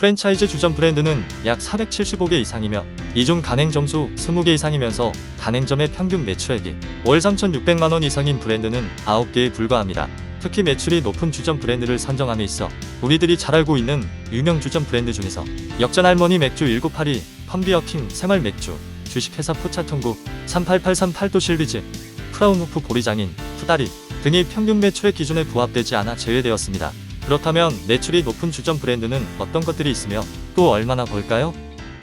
프랜차이즈 주점 브랜드는 약 475개 이상이며 이중 가맹점수 20개 이상이면서 가맹점의 평균 매출액이 월 3,600만원 이상인 브랜드는 9개에 불과합니다. 특히 매출이 높은 주점 브랜드를 선정함에 있어 우리들이 잘 알고 있는 유명 주점 브랜드 중에서 역전 할머니 맥주 1982, 펌비어킹 생활 맥주, 주식회사 포차통구, 3883 팔도실비즈, 크라운호프 보리장인, 푸다리 등이 평균 매출의 기준에 부합되지 않아 제외되었습니다. 그렇다면 매출이 높은 주점 브랜드는 어떤 것들이 있으며 또 얼마나 벌까요?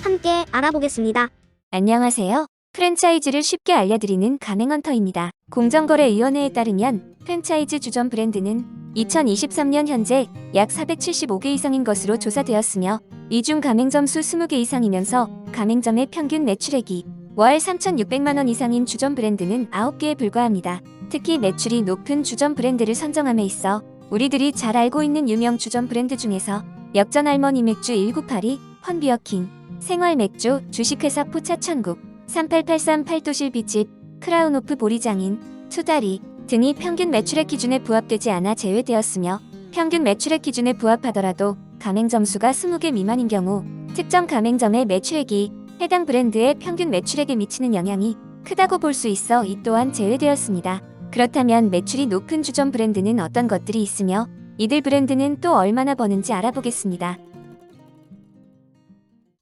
함께 알아보겠습니다. 안녕하세요. 프랜차이즈를 쉽게 알려드리는 가맹헌터입니다. 공정거래위원회에 따르면 프랜차이즈 주점 브랜드는 2023년 현재 약 475개 이상인 것으로 조사되었으며 이 중 가맹점 수 20개 이상이면서 가맹점의 평균 매출액이 월 3,600만원 이상인 주점 브랜드는 9개에 불과합니다. 특히 매출이 높은 주점 브랜드를 선정함에 있어 우리들이 잘 알고 있는 유명 주점 브랜드 중에서 역전 할머니 맥주 1982, 펀비어킹, 생활 맥주, 주식회사 포차천국, 3883 팔도실비집, 크라운호프 보리장인, 투다리 등이 평균 매출액 기준에 부합되지 않아 제외되었으며 평균 매출액 기준에 부합하더라도 가맹점 수가 20개 미만인 경우 특정 가맹점의 매출액이 해당 브랜드의 평균 매출액에 미치는 영향이 크다고 볼 수 있어 이 또한 제외되었습니다. 그렇다면 매출이 높은 주점 브랜드는 어떤 것들이 있으며 이들 브랜드는 또 얼마나 버는지 알아보겠습니다.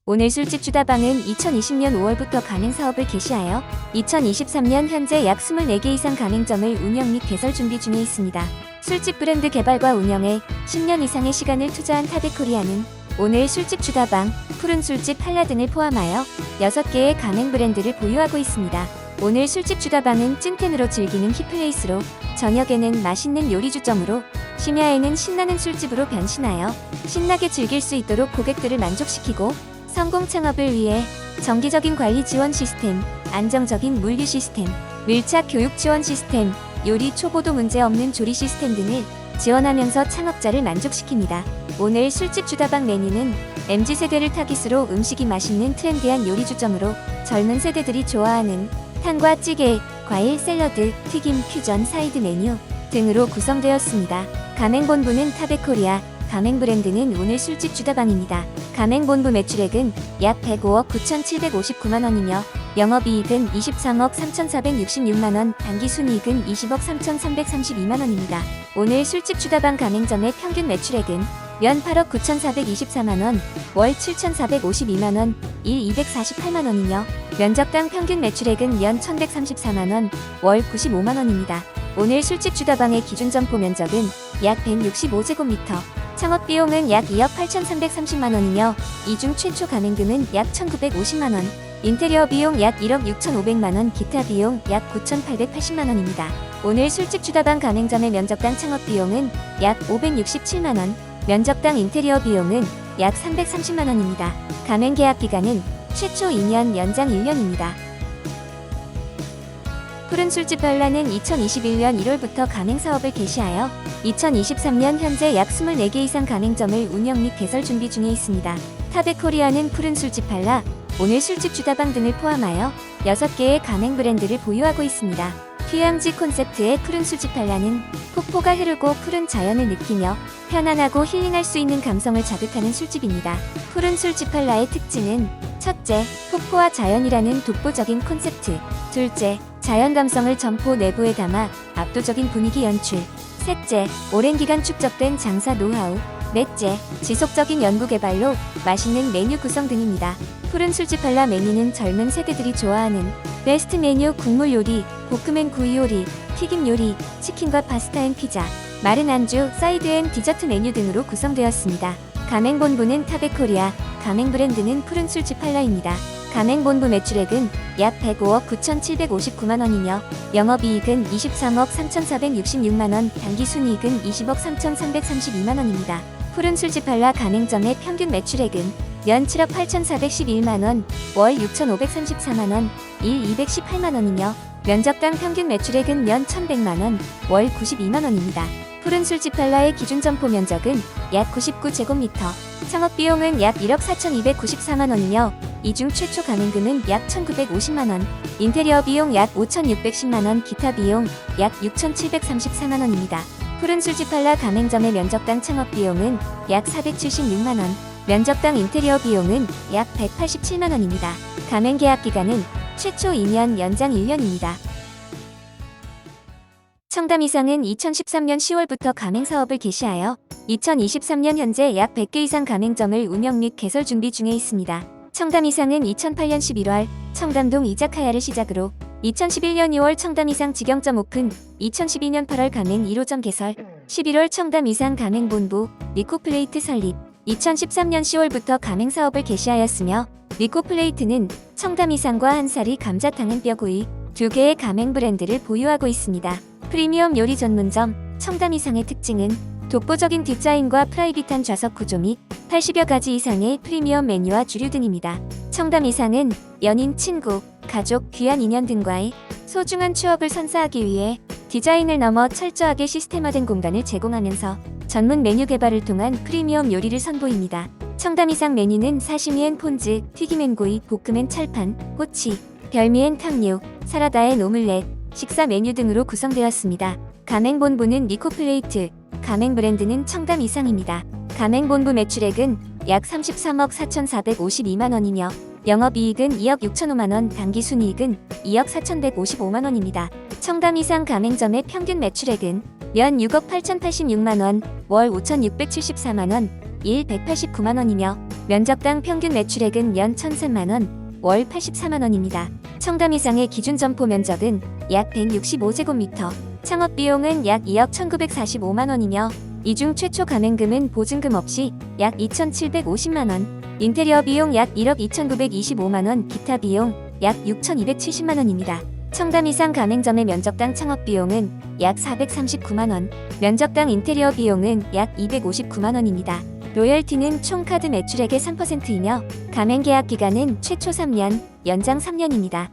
오늘 술집 주다방은 2020년 5월부터 가맹사업을 개시하여 2023년 현재 약 24개 이상 가맹점을 운영 및 개설 준비 중에 있습니다. 술집 브랜드 개발과 운영에 10년 이상의 시간을 투자한 타베코리아는 오늘 술집 주다방, 푸른 술집 한라 등을 포함하여 6개의 가맹 브랜드를 보유하고 있습니다. 오늘 술집 주다방은 찐텐으로 즐기는 힙플레이스로 저녁에는 맛있는 요리주점으로 심야에는 신나는 술집으로 변신하여 신나게 즐길 수 있도록 고객들을 만족시키고 성공 창업을 위해 정기적인 관리 지원 시스템, 안정적인 물류 시스템, 밀착 교육 지원 시스템, 요리 초보도 문제 없는 조리 시스템 등을 지원하면서 창업자를 만족시킵니다. 오늘 술집 주다방 메뉴는 MZ세대를 타깃으로 음식이 맛있는 트렌디한 요리주점으로 젊은 세대들이 좋아하는 탕과 찌개, 과일, 샐러드, 튀김, 퓨전, 사이드 메뉴 등으로 구성되었습니다. 가맹본부는 타베코리아, 가맹브랜드는 오늘 술집 주다방입니다. 가맹본부 매출액은 약 105억 9,759만원이며 영업이익은 23억 3,466만원, 당기순이익은 20억 3,332만원입니다. 오늘 술집 주다방 가맹점의 평균 매출액은 연 8억 9,424만원, 월 7,452만원, 일 248만원이며 면적당 평균 매출액은 연 1,134만원, 월 95만원입니다. 오늘 술집 주다방의 기준 점포 면적은 약 165제곱미터, 창업비용은 약 2억 8,330만원이며 이 중 최초 가맹금은 약 1,950만원, 인테리어 비용 약 1억 6,500만원, 기타 비용 약 9,880만원입니다. 오늘 술집 주다방 가맹점의 면적당 창업비용은 약 567만원, 면적당 인테리어 비용은 약 330만원입니다. 가맹 계약 기간은 최초 2년, 연장 1년입니다. 푸른 술집 한라는 2021년 1월부터 가맹사업을 개시하여 2023년 현재 약 24개 이상 가맹점을 운영 및 개설 준비 중에 있습니다. 타베코리아는 푸른 술집 한라, 오늘 술집 주다방 등을 포함하여 6개의 가맹 브랜드를 보유하고 있습니다. 휴양지 콘셉트의 푸른 술집 한라는 폭포가 흐르고 푸른 자연을 느끼며 편안하고 힐링할 수 있는 감성을 자극하는 술집입니다. 푸른 술집 한라의 특징은 첫째, 폭포와 자연이라는 독보적인 콘셉트. 둘째, 자연 감성을 점포 내부에 담아 압도적인 분위기 연출. 셋째, 오랜 기간 축적된 장사 노하우. 넷째, 지속적인 연구 개발로 맛있는 메뉴 구성 등입니다. 푸른 술집 한라 메뉴는 젊은 세대들이 좋아하는 베스트 메뉴 국물 요리, 볶음 앤 구이 요리, 튀김 요리, 치킨과 파스타 앤 피자, 마른 안주, 사이드 앤 디저트 메뉴 등으로 구성되었습니다. 가맹본부는 타베코리아, 가맹 브랜드는 푸른 술집 한라입니다. 가맹본부 매출액은 약 105억 9,759만원이며 영업이익은 23억 3,466만원, 당기순이익은 20억 3,332만원입니다. 푸른 술집 한라 가맹점의 평균 매출액은 연 7억 8,411만원, 월 6,534만원, 일 218만원이며 면적당 평균 매출액은 연 1,100만원, 월 92만원입니다. 푸른 술집 한라의 기준 점포 면적은 약 99제곱미터, 창업비용은 약 1억 4,294만원이며 이 중 최초 가맹금은 약 1,950만원, 인테리어 비용 약 5,610만원, 기타 비용 약 6,734만원입니다. 푸른 술집 한라 가맹점의 면적당 창업비용은 약 476만원, 면적당 인테리어 비용은 약 187만 원입니다. 가맹 계약 기간은 최초 2년 연장 1년입니다. 청담이상은 2013년 10월부터 가맹 사업을 개시하여 2023년 현재 약 100개 이상 가맹점을 운영 및 개설 준비 중에 있습니다. 청담이상은 2008년 11월 청담동 이자카야를 시작으로 2011년 2월 청담이상 직영점 오픈, 2012년 8월 가맹 1호점 개설, 11월 청담이상 가맹본부, 리코플레이트 설립, 2013년 10월부터 가맹 사업을 개시하였으며 리코플레이트는 청담이상과 한사리 감자탕은 뼈구이 2개의 가맹 브랜드를 보유하고 있습니다. 프리미엄 요리 전문점 청담이상의 특징은 독보적인 디자인과 프라이빗한 좌석 구조 및 80여 가지 이상의 프리미엄 메뉴와 주류 등입니다. 청담이상은 연인, 친구, 가족, 귀한 인연 등과의 소중한 추억을 선사하기 위해 디자인을 넘어 철저하게 시스템화된 공간을 제공하면서 전문 메뉴 개발을 통한 프리미엄 요리를 선보입니다. 청담이상 메뉴는 사시미엔 폰즈, 튀김엔 고이, 볶음엔 찰판, 꼬치, 별미엔 탕류, 사라다엔 오믈렛, 식사 메뉴 등으로 구성되었습니다. 가맹본부는 리코플레이트, 가맹 브랜드는 청담이상입니다. 가맹본부 매출액은 약 33억 4,452만 원이며 영업이익은 2억 6천오만 원, 당기순이익은 2억 4,155만 원입니다. 청담이상 가맹점의 평균 매출액은 연 6억 8,086만 원, 월 5,674만 원, 일 189만 원이며 면적당 평균 매출액은 연 1,003만 원, 월 84만 원입니다. 청담이상의 기준 점포 면적은 약 165제곱미터, 창업비용은 약 2억 1,945만 원이며 이중 최초 가맹금은 보증금 없이 약 2,750만 원, 인테리어 비용 약 1억 2,925만 원, 기타 비용 약 6,270만 원입니다. 청담이상 가맹점의 면적당 창업비용은 약 439만 원, 면적당 인테리어 비용은 약 259만 원입니다. 로열티는 총 카드 매출액의 3%이며 가맹 계약 기간은 최초 3년, 연장 3년입니다.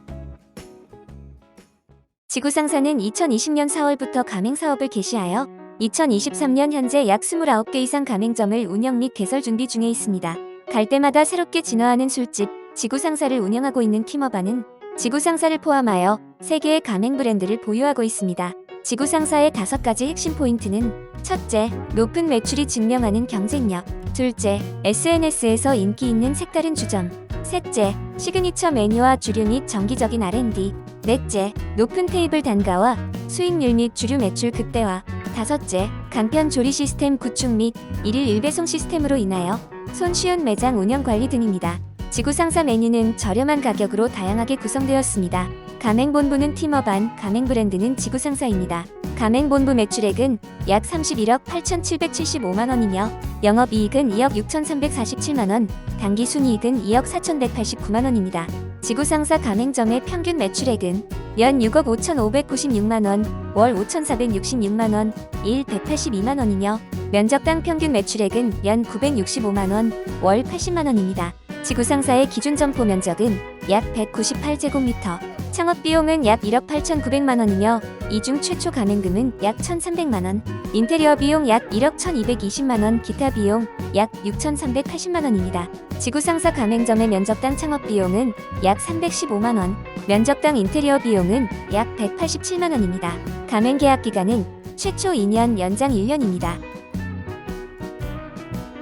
지구상사는 2020년 4월부터 가맹 사업을 개시하여 2023년 현재 약 29개 이상 가맹점을 운영 및 개설 준비 중에 있습니다. 갈 때마다 새롭게 진화하는 술집, 지구상사를 운영하고 있는 키머바는 지구상사를 포함하여 3개의 가맹 브랜드를 보유하고 있습니다. 지구상사의 5가지 핵심 포인트는 첫째, 높은 매출이 증명하는 경쟁력. 둘째, SNS에서 인기 있는 색다른 주점. 셋째, 시그니처 메뉴와 주류 및 정기적인 R&D. 넷째, 높은 테이블 단가와 수익률 및 주류 매출 극대화. 다섯째, 간편 조리 시스템 구축 및 1일 1배송 시스템으로 인하여 손쉬운 매장 운영 관리 등입니다. 지구상사 메뉴는 저렴한 가격으로 다양하게 구성되었습니다. 가맹본부는 티머반, 가맹 브랜드는 지구상사입니다. 가맹본부 매출액은 약 31억 8,775만 원이며 영업이익은 2억 6,347만 원, 당기순이익은 2억 4,189만 원입니다. 지구상사 가맹점의 평균 매출액은 연 6억 5,596만 원, 월 5,466만 원, 일 182만 원이며 면적당 평균 매출액은 연 965만 원, 월 80만 원입니다. 지구상사의 기준 점포 면적은 약 198제곱미터, 창업비용은 약 1억 8,900만 원이며 이중 최초 가맹금은 약 1,300만 원, 인테리어 비용 약 1억 1,220만 원, 기타 비용 약 6,380만 원입니다. 지구상사 가맹점의 면적당 창업비용은 약 315만 원, 면적당 인테리어 비용은 약 187만 원입니다. 가맹 계약 기간은 최초 2년, 연장 1년입니다.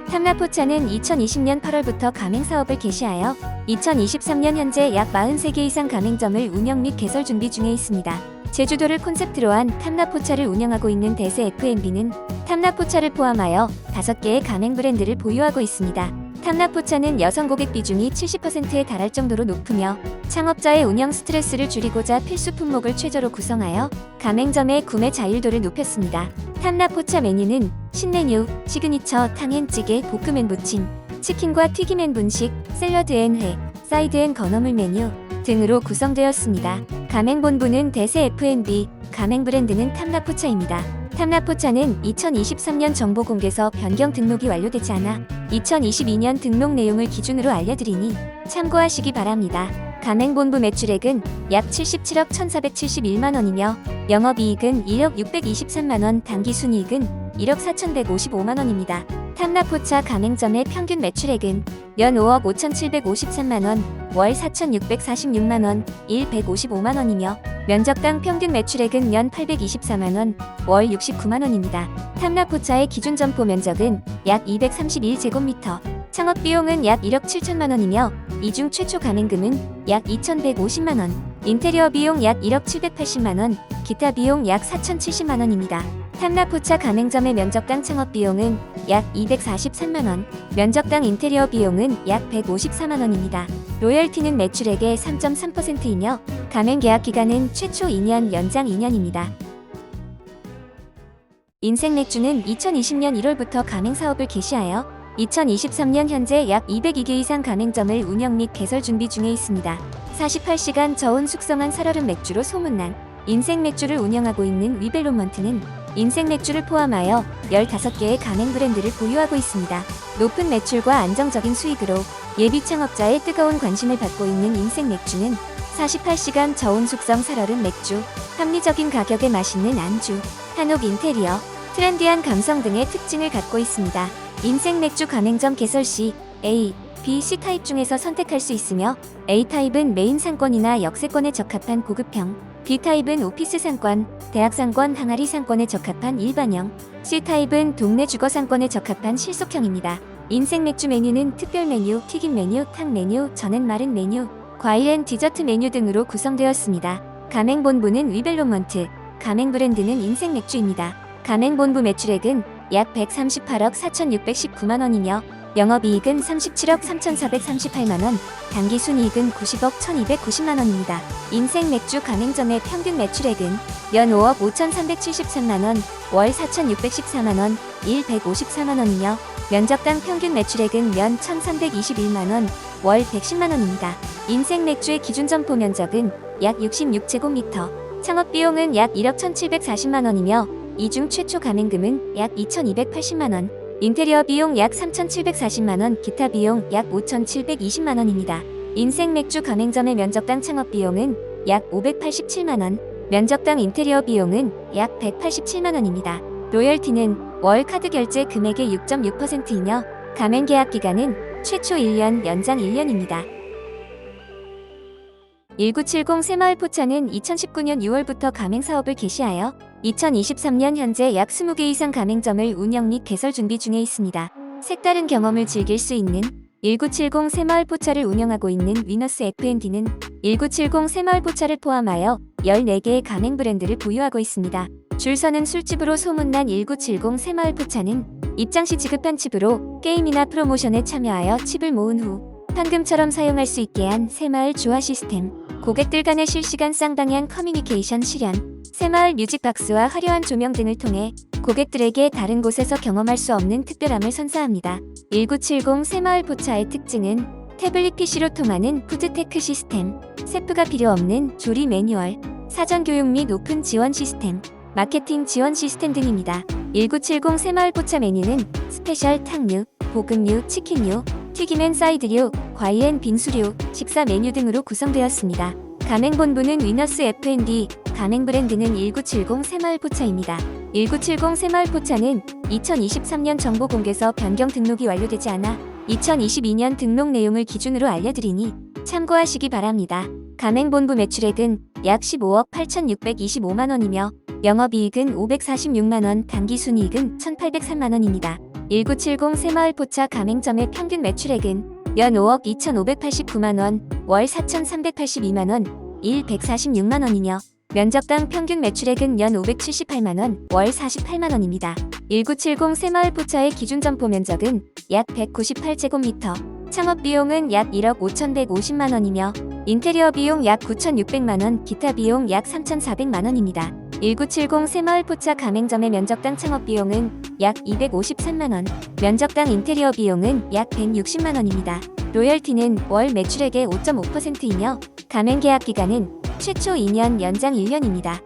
탐라포차는 2020년 8월부터 가맹 사업을 개시하여 2023년 현재 약 43개 이상 가맹점을 운영 및 개설 준비 중에 있습니다. 제주도를 콘셉트로 한 탐라포차를 운영하고 있는 대세 F&B는 탐라포차를 포함하여 5개의 가맹 브랜드를 보유하고 있습니다. 탐라포차는 여성 고객 비중이 70%에 달할 정도로 높으며 창업자의 운영 스트레스를 줄이고자 필수 품목을 최저로 구성하여 가맹점의 구매 자율도를 높였습니다. 탐라포차 메뉴는 신메뉴, 시그니처, 탕앤찌개, 볶음앤 부침, 치킨과 튀김앤 분식, 샐러드앤 회, 사이드앤 건어물 메뉴 등으로 구성되었습니다. 가맹본부는 대세 F&B, 가맹 브랜드는 탐라포차입니다. 탐라포차는 2023년 정보 공개서 변경 등록이 완료되지 않아 2022년 등록 내용을 기준으로 알려드리니 참고하시기 바랍니다. 가맹본부 매출액은 약 77억 1,471만 원이며 영업이익은 1억 623만 원, 당기순이익은 1억 4,155만 원입니다. 탐라포차 가맹점의 평균 매출액은 연 5억 5,753만 원, 월 4,646만 원, 일 155만 원이며 면적당 평균 매출액은 연 824만 원, 월 69만 원입니다. 탐라포차의 기준 점포 면적은 약 231제곱미터, 창업 비용은 약 1억 7천만 원이며 이 중 최초 가맹금은 약 2,150만 원, 인테리어 비용 약 1억 780만 원, 기타 비용 약 4,070만 원입니다. 탐라포차 가맹점의 면적당 창업 비용은 약 243만 원, 면적당 인테리어 비용은 약 154만 원입니다. 로열티는 매출액의 3.3%이며 가맹 계약 기간은 최초 2년, 연장 2년입니다. 인생맥주는 2020년 1월부터 가맹 사업을 개시하여 2023년 현재 약 202개 이상 가맹점을 운영 및 개설 준비 중에 있습니다. 48시간 저온 숙성한 살얼음 맥주로 소문난 인생맥주를 운영하고 있는 위벨로먼트는 인생맥주를 포함하여 15개의 가맹 브랜드를 보유하고 있습니다. 높은 매출과 안정적인 수익으로 예비 창업자의 뜨거운 관심을 받고 있는 인생맥주는 48시간 저온 숙성 살얼음 맥주, 합리적인 가격에 맛있는 안주, 한옥 인테리어, 트렌디한 감성 등의 특징을 갖고 있습니다. 인생맥주 가맹점 개설 시 A, B, C 타입 중에서 선택할 수 있으며 A 타입은 메인 상권이나 역세권에 적합한 고급형, B 타입은 오피스 상권, 대학 상권, 항아리 상권에 적합한 일반형, C 타입은 동네 주거 상권에 적합한 실속형입니다. 인생맥주 메뉴는 특별 메뉴, 튀김 메뉴, 탕 메뉴, 전앤 마른 메뉴, 과일 앤 디저트 메뉴 등으로 구성되었습니다. 가맹본부는 위벨로먼트, 가맹 브랜드는 인생맥주입니다. 가맹본부 매출액은 약 138억 4,619만 원이며 영업이익은 37억 3,438만 원, 당기순이익은 90억 1,290만 원입니다. 인생맥주 가맹점의 평균 매출액은 연 5억 5,373만 원, 월 4,614만 원, 일 154만 원이며 면적당 평균 매출액은 연 1,321만 원, 월 110만 원입니다. 인생맥주의 기준 점포 면적은 약 66제곱미터, 창업 비용은 약 1억 1,740만 원이며 이 중 최초 가맹금은 약 2,280만 원, 인테리어 비용 약 3,740만 원, 기타 비용 약 5,720만 원입니다. 인생맥주 가맹점의 면적당 창업 비용은 약 587만 원, 면적당 인테리어 비용은 약 187만 원입니다. 로열티는 월 카드 결제 금액의 6.6%이며 가맹 계약 기간은 최초 1년, 연장 1년입니다. 1970 새마을 포차는 2019년 6월부터 가맹 사업을 개시하여 2023년 현재 약 20개 이상 가맹점을 운영 및 개설 준비 중에 있습니다. 색다른 경험을 즐길 수 있는 1970 새마을 포차를 운영하고 있는 위너스 F&D는 1970 새마을 포차를 포함하여 14개의 가맹 브랜드를 보유하고 있습니다. 줄 서는 술집으로 소문난 1970 새마을 포차는 입장 시 지급한 칩으로 게임이나 프로모션에 참여하여 칩을 모은 후 현금처럼 사용할 수 있게 한 새마을 조화 시스템, 고객들 간의 실시간 쌍방향 커뮤니케이션 실현, 새마을 뮤직박스와 화려한 조명 등을 통해 고객들에게 다른 곳에서 경험할 수 없는 특별함을 선사합니다. 1970 새마을 포차의 특징은 태블릿 PC로 통하는 푸드테크 시스템, 셰프가 필요 없는 조리 매뉴얼, 사전 교육 및 오픈 지원 시스템, 마케팅 지원 시스템 등입니다. 1970 새마을 포차 메뉴는 스페셜 탕류, 볶음류, 치킨류, 튀김 앤 사이드류, 과일 앤 빙수류, 식사 메뉴 등으로 구성되었습니다. 가맹본부는 위너스 F&D, 가맹 브랜드는 1970 새마을 포차입니다. 1970 새마을 포차는 2023년 정보 공개서 변경 등록이 완료되지 않아 2022년 등록 내용을 기준으로 알려드리니 참고하시기 바랍니다. 가맹본부 매출액은 약 15억 8,625만 원이며 영업이익은 546만 원, 당기순이익은 1,803만 원입니다. 1970 새마을 포차 가맹점의 평균 매출액은 연 5억 2,589만 원, 월 4,382만 원, 일 146만 원이며 면적당 평균 매출액은 연 578만 원, 월 48만 원입니다. 1970 새마을 포차의 기준 점포 면적은 약 198제곱미터, 창업 비용은 약 1억 5,150만 원이며 인테리어 비용 약 9,600만 원, 기타 비용 약 3,400만 원입니다. 1970 새마을 포차 가맹점의 면적당 창업 비용은 약 253만 원, 면적당 인테리어 비용은 약 160만 원입니다. 로열티는 월 매출액의 5.5%이며 가맹 계약 기간은 최초 2년, 연장 1년입니다.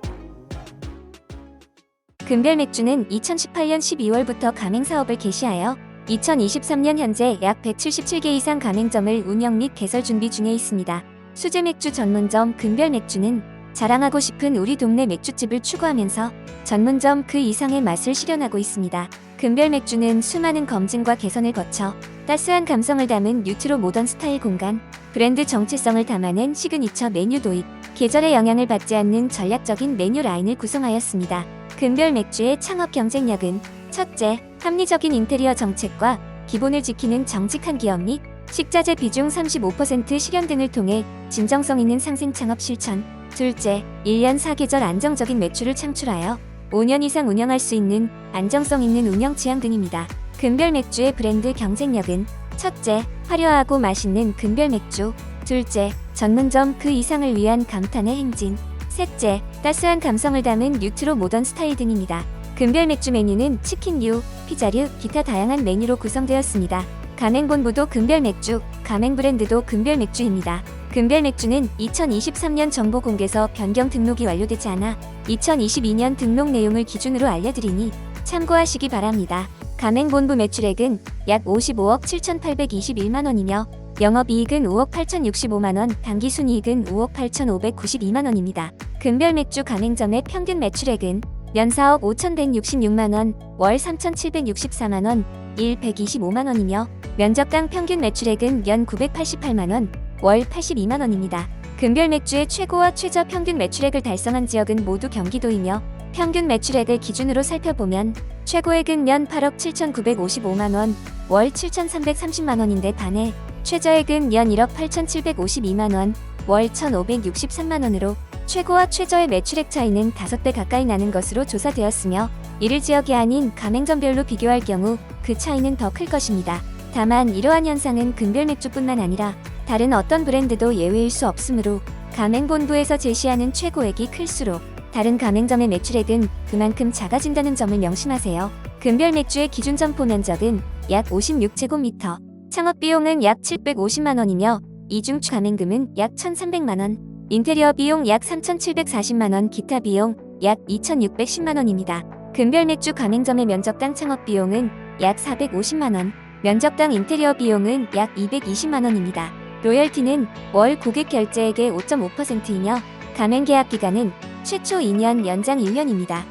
금별맥주는 2018년 12월부터 가맹 사업을 개시하여 2023년 현재 약 177개 이상 가맹점을 운영 및 개설 준비 중에 있습니다. 수제맥주 전문점 금별맥주는 자랑하고 싶은 우리 동네 맥주집을 추구하면서 전문점 그 이상의 맛을 실현하고 있습니다. 금별맥주는 수많은 검증과 개선을 거쳐 따스한 감성을 담은 뉴트로 모던 스타일 공간, 브랜드 정체성을 담아낸 시그니처 메뉴 도입, 계절의 영향을 받지 않는 전략적인 메뉴 라인을 구성하였습니다. 금별맥주의 창업 경쟁력은 첫째, 합리적인 인테리어 정책과 기본을 지키는 정직한 기업 및 식자재 비중 35% 실현 등을 통해 진정성 있는 상생 창업 실천. 둘째, 1년 4계절 안정적인 매출을 창출하여 5년 이상 운영할 수 있는 안정성 있는 운영 지향 등입니다. 금별 맥주의 브랜드 경쟁력은 첫째, 화려하고 맛있는 금별 맥주. 둘째, 전문점 그 이상을 위한 감탄의 행진. 셋째, 따스한 감성을 담은 뉴트로 모던 스타일 등입니다. 금별 맥주 메뉴는 치킨류, 피자류, 기타 다양한 메뉴로 구성되었습니다. 가맹본부도 금별 맥주, 가맹 브랜드도 금별 맥주입니다. 금별 맥주는 2023년 정보 공개서 변경 등록이 완료되지 않아 2022년 등록 내용을 기준으로 알려드리니 참고하시기 바랍니다. 가맹본부 매출액은 약 55억 7,821만원이며 영업이익은 5억 8,065만원, 당기순이익은 5억 8,592만원입니다. 금별 맥주 가맹점의 평균 매출액은 연 4억 5,166만원, 월 3,764만원, 일 125만원이며 면적당 평균 매출액은 연 988만원, 월 82만원입니다. 금별 맥주의 최고와 최저 평균 매출액을 달성한 지역은 모두 경기도이며 평균 매출액을 기준으로 살펴보면 최고액은 연 8억 7,955만원, 월 7,330만원인데 반해 최저액은 연 1억 8,752만원, 월 1,563만원으로 최고와 최저의 매출액 차이는 5배 가까이 나는 것으로 조사되었으며 이를 지역이 아닌 가맹점별로 비교할 경우 그 차이는 더 클 것입니다. 다만 이러한 현상은 금별 맥주뿐만 아니라 다른 어떤 브랜드도 예외일 수 없으므로 가맹본부에서 제시하는 최고액이 클수록 다른 가맹점의 매출액은 그만큼 작아진다는 점을 명심하세요. 금별 맥주의 기준 점포 면적은 약 56제곱미터, 창업비용은 약 750만원이며 이중 가맹금은 약 1,300만원, 인테리어 비용 약 3,740만원, 기타 비용 약 2,610만원입니다. 금별 맥주 가맹점의 면적당 창업비용은 약 450만원, 면적당 인테리어 비용은 약 220만원입니다. 로열티는 월 고객 결제액의 5.5%이며 가맹 계약 기간은 최초 2년, 연장 1년입니다.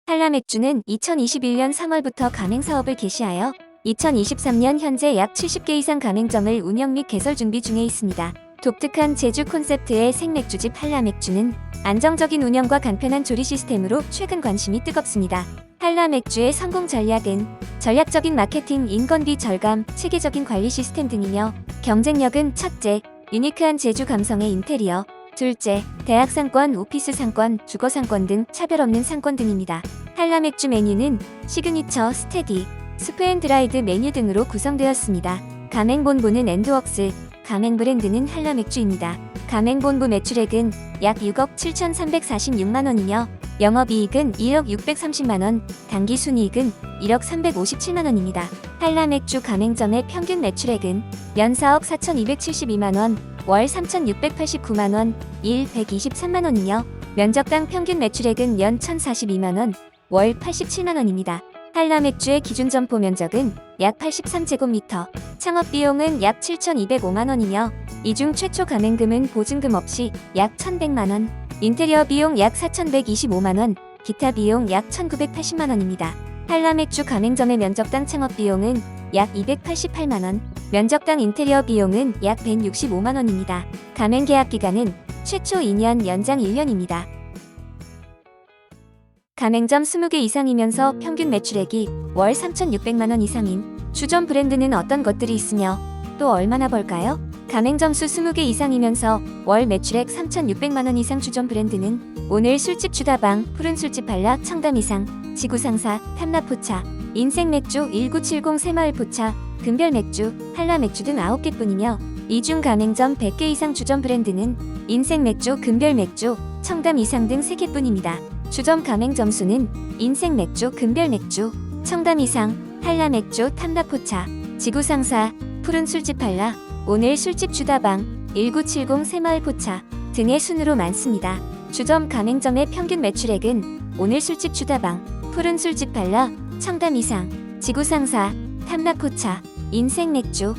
한라맥주는 2021년 3월부터 가맹 사업을 개시하여 2023년 현재 약 70개 이상 가맹점을 운영 및 개설 준비 중에 있습니다. 독특한 제주 콘셉트의 생맥주집 한라맥주는 안정적인 운영과 간편한 조리 시스템으로 최근 관심이 뜨겁습니다. 한라맥주의 성공 전략은 전략적인 마케팅, 인건비 절감, 체계적인 관리 시스템 등이며 경쟁력은 첫째, 유니크한 제주 감성의 인테리어, 둘째, 대학 상권, 오피스 상권, 주거 상권 등 차별 없는 상권 등입니다. 한라맥주 메뉴는 시그니처, 스테디, 스프앤드라이드 메뉴 등으로 구성되었습니다. 가맹본부는 엔드웍스, 가맹 브랜드는 한라맥주입니다. 가맹본부 매출액은 약 6억 7,346만원이며 영업이익은 1억 630만원, 당기순이익은 1억 357만원입니다. 한라맥주 가맹점의 평균 매출액은 연 4억 4,272만원, 월 3,689만원, 일 123만원이며 면적당 평균 매출액은 연 1,042만원, 월 87만원입니다. 한라맥주의 기준 점포 면적은 약 83제곱미터, 창업비용은 약 7,205만원이며 이중 최초 가맹금은 보증금 없이 약 1,100만원, 인테리어 비용 약 4,125만원, 기타 비용 약 1,980만원입니다. 한라맥주 가맹점의 면적당 창업비용은 약 288만원, 면적당 인테리어 비용은 약 165만원입니다. 가맹 계약 기간은 최초 2년, 연장 1년입니다. 가맹점 20개 이상이면서 평균 매출액이 월 3,600만원 이상인 주점 브랜드는 어떤 것들이 있으며 또 얼마나 벌까요? 가맹점 수 20개 이상이면서 월 매출액 3,600만원 이상 주점 브랜드는 오늘 술집 주다방, 푸른 술집 발라, 청담이상, 지구상사, 탐라포차, 인생맥주, 1970 새마을포차, 금별맥주, 한라맥주 등 9개뿐이며 이중 가맹점 100개 이상 주점 브랜드는 인생맥주, 금별맥주, 청담이상 등 3개뿐입니다. 주점 가맹점 수는 인생맥주, 금별맥주, 청담이상, 한라맥주, 탐라포차, 지구상사, 푸른 술집 발라, 오늘 술집 주다방, 1970 새마을포차 등의 순으로 많습니다. 주점 가맹점의 평균 매출액은 오늘 술집 주다방, 푸른 술집 발라, 청담이상, 지구상사, 탐라포차, 인생맥주,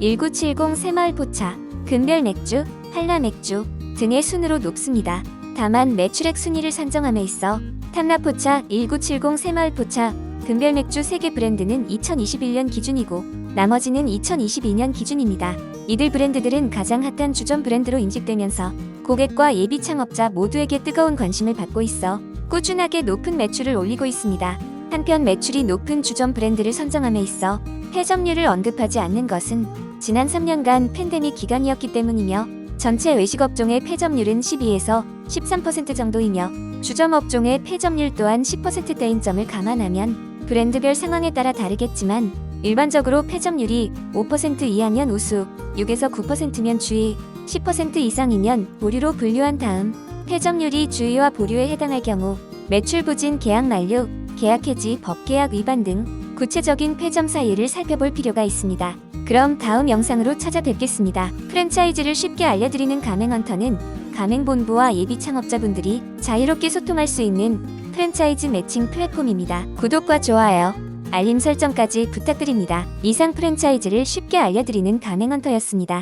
1970 새마을포차, 금별맥주, 한라맥주 등의 순으로 높습니다. 다만 매출액 순위를 산정함에 있어 탐라포차, 1970 새마을포차, 금별맥주 3개 브랜드는 2021년 기준이고 나머지는 2022년 기준입니다. 이들 브랜드들은 가장 핫한 주점 브랜드로 인식되면서 고객과 예비 창업자 모두에게 뜨거운 관심을 받고 있어 꾸준하게 높은 매출을 올리고 있습니다. 한편 매출이 높은 주점 브랜드를 선정함에 있어 폐점률을 언급하지 않는 것은 지난 3년간 팬데믹 기간이었기 때문이며 전체 외식 업종의 폐점률은 12에서 13% 정도이며 주점 업종의 폐점률 또한 10%대인 점을 감안하면 브랜드별 상황에 따라 다르겠지만 일반적으로 폐점률이 5% 이하면 우수, 6에서 9%면 주의, 10% 이상이면 보류로 분류한 다음 폐점률이 주의와 보류에 해당할 경우 매출 부진, 계약 만료, 계약 해지, 법계약 위반 등 구체적인 폐점 사유를 살펴볼 필요가 있습니다. 그럼 다음 영상으로 찾아뵙겠습니다. 프랜차이즈를 쉽게 알려드리는 가맹헌터는 가맹본부와 예비 창업자분들이 자유롭게 소통할 수 있는 프랜차이즈 매칭 플랫폼입니다. 구독과 좋아요, 알림 설정까지 부탁드립니다. 이상 프랜차이즈를 쉽게 알려드리는 가맹헌터였습니다.